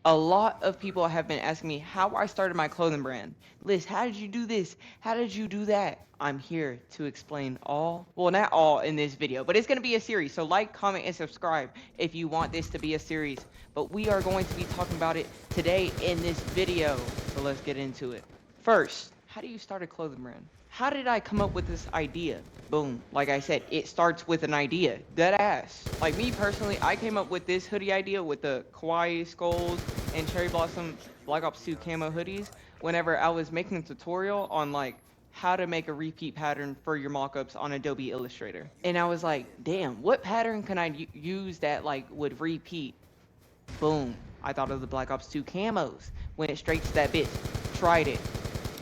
A lot of people have been asking me how I started my clothing brand. Liz, how did you do this? How did you do that? I'm here to explain all, well, not all in this video, but it's going to be a series. So like, comment, and subscribe if you want this to be a series. But we are going to be talking about it today in this video. So let's get into it. First, how do you start a clothing brand? How did I come up with this idea? Boom. Like I said, it starts with an idea. Dead ass. Like me personally, I came up with this hoodie idea with the kawaii skulls and cherry blossom Black Ops 2 camo hoodies whenever I was making a tutorial on like how to make a repeat pattern for your mockups on Adobe Illustrator. And I was like, damn, what pattern can I use that like would repeat? Boom. I thought of the Black Ops 2 camos. Went straight to that bitch. Tried it.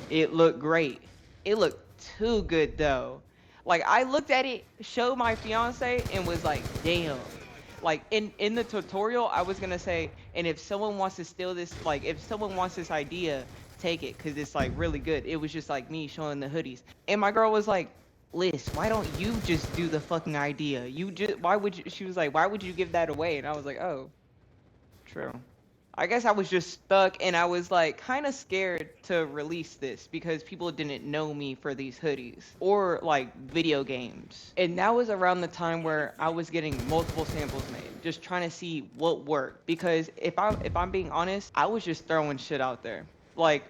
It looked great. It looked too good though. Like I looked at it, showed my fiance, and was like, damn. Like in the tutorial, I was gonna say, and if someone wants to steal this, like if someone wants this idea, take it, cause it's like really good. It was just like me showing the hoodies, and my girl was like, Liz, why don't you just do the fucking idea? You just, why would you? She was like, why would you give that away? And I was like, oh, true. I guess I was just stuck and I was like kind of scared to release this because people didn't know me for these hoodies or like video games. And that was around the time where I was getting multiple samples made, just trying to see what worked. Because if I'm being honest, I was just throwing shit out there. Like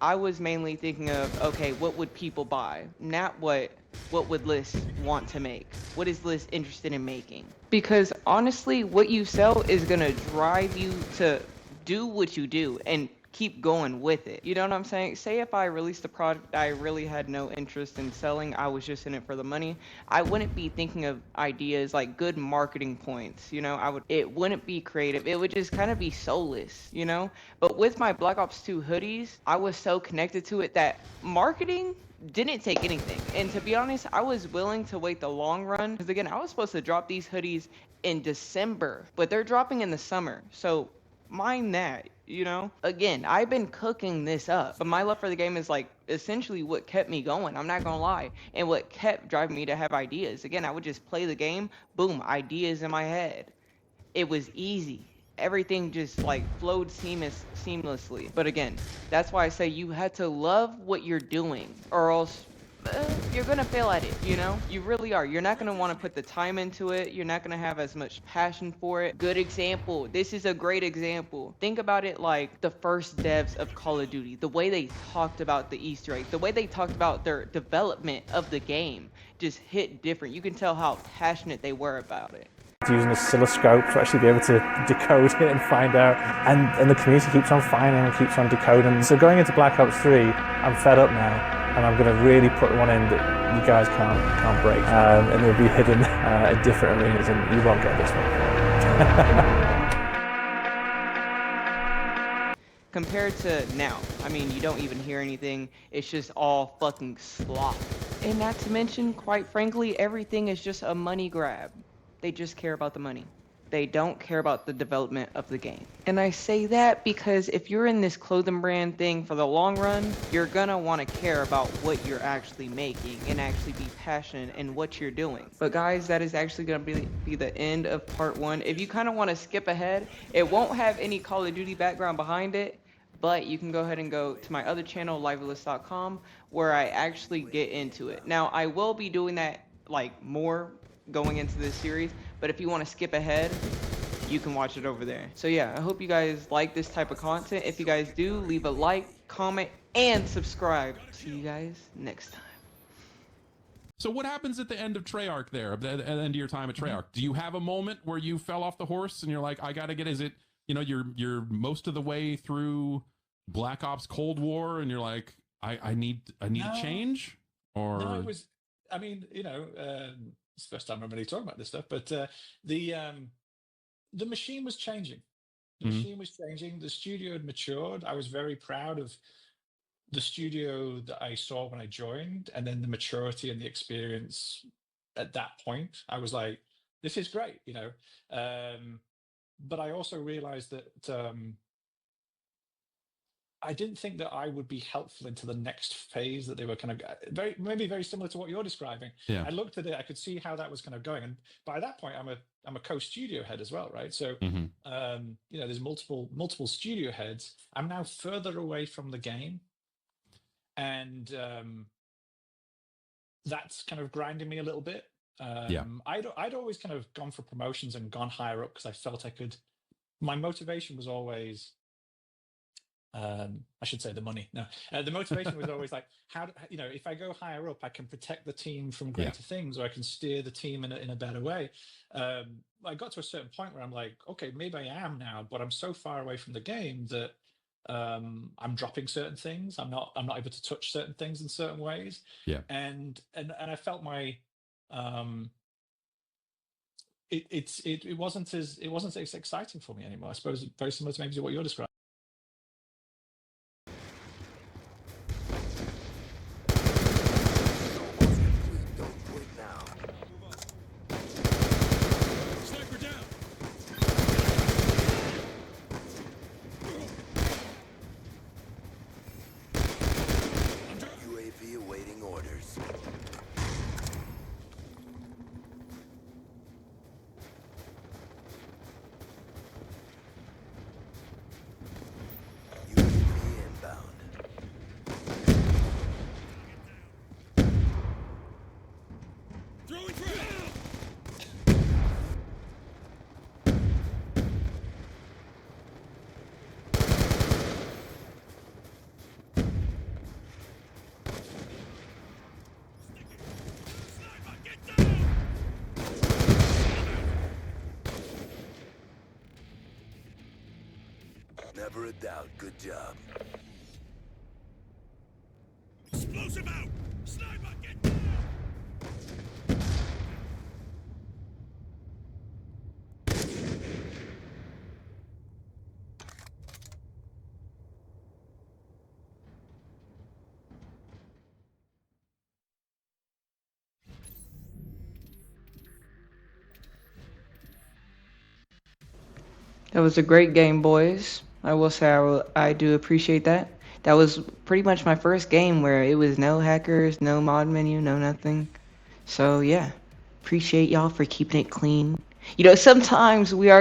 I was mainly thinking of, okay, what would people buy? Not what would Liz want to make? What is Liz interested in making? Because honestly, what you sell is gonna drive you to do what you do and keep going with it. You know what I'm saying? Say if I released a product I really had no interest in selling, I was just in it for the money, I wouldn't be thinking of ideas like good marketing points, you know? It wouldn't be creative. It would just kind of be soulless, you know? But with my Black Ops 2 hoodies, I was so connected to it that marketing didn't take anything. And to be honest, I was willing to wait the long run because again, I was supposed to drop these hoodies in December, but they're dropping in the summer. So mind that, you know? Again, I've been cooking this up, but my love for the game is like essentially what kept me going. I'm not gonna lie. And what kept driving me to have ideas. Again, I would just play the game, boom, ideas in my head. It was easy. Everything just like flowed seamlessly. But again, that's why I say you had to love what you're doing, or else you're gonna fail at it. You know, you really are. You're not gonna want to put the time into it. You're not gonna have as much passion for it. Good example. This is a great example. Think about it like the first devs of Call of Duty. The way they talked about the Easter eggs, the way they talked about their development of the game, just hit different. You can tell how passionate they were about it. Using an oscilloscope to actually be able to decode it and find out, and the community keeps on finding and keeps on decoding. So going into Black Ops 3, I'm fed up now, and I'm going to really put one in that you guys can't break, and they'll be hidden in different arenas, and you won't get this one. Compared to now, I mean, you don't even hear anything. It's just all fucking slop. And not to mention, quite frankly, everything is just a money grab. They just care about the money. They don't care about the development of the game. And I say that because if you're in this clothing brand thing for the long run, you're gonna want to care about what you're actually making and actually be passionate in what you're doing. But guys, that is actually gonna be the end of part one. If you kind of want to skip ahead, it won't have any Call of Duty background behind it, but you can go ahead and go to my other channel, LivelyLys.com, where I actually get into it. Now, I will be doing that like more going into this series, but if you want to skip ahead, you can watch it over there. So yeah, I hope you guys like this type of content. If you guys do, leave a like, comment, and subscribe. See you guys next time. So what happens at the end of Treyarch there, at the end of your time at Treyarch? Do you have a moment where you fell off the horse and you're like, I got to get, is it, you know, you're most of the way through Black Ops Cold War and you're like, I need a change? Or no, it was, I mean, you know, it's the first time I'm really talking about this stuff, but the machine was changing. The machine was changing. The studio had matured. I was very proud of the studio that I saw when I joined, and then the maturity and the experience at that point. I was like, this is great, you know. But I also realized that I didn't think that I would be helpful into the next phase that they were kind of maybe very similar to what you're describing. Yeah. I looked at it, I could see how that was kind of going, and by that point, I'm a co-studio head as well, right? So, there's multiple studio heads. I'm now further away from the game, and that's kind of grinding me a little bit. I'd always kind of gone for promotions and gone higher up because I felt I could. My motivation was always. I should say the money. No, the motivation was always like, if I go higher up, I can protect the team from greater things, or I can steer the team in a better way. I got to a certain point where I'm like, okay, maybe I am now, but I'm so far away from the game that I'm dropping certain things. I'm not able to touch certain things in certain ways. Yeah. And I felt my it wasn't as exciting for me anymore. I suppose very similar to maybe what you're describing. Never a doubt. Good job. Explosive out! Sniper, get down! That was a great game, boys. I will say I do appreciate that. That was pretty much my first game where it was no hackers, no mod menu, no nothing. So yeah, appreciate y'all for keeping it clean. Sometimes we are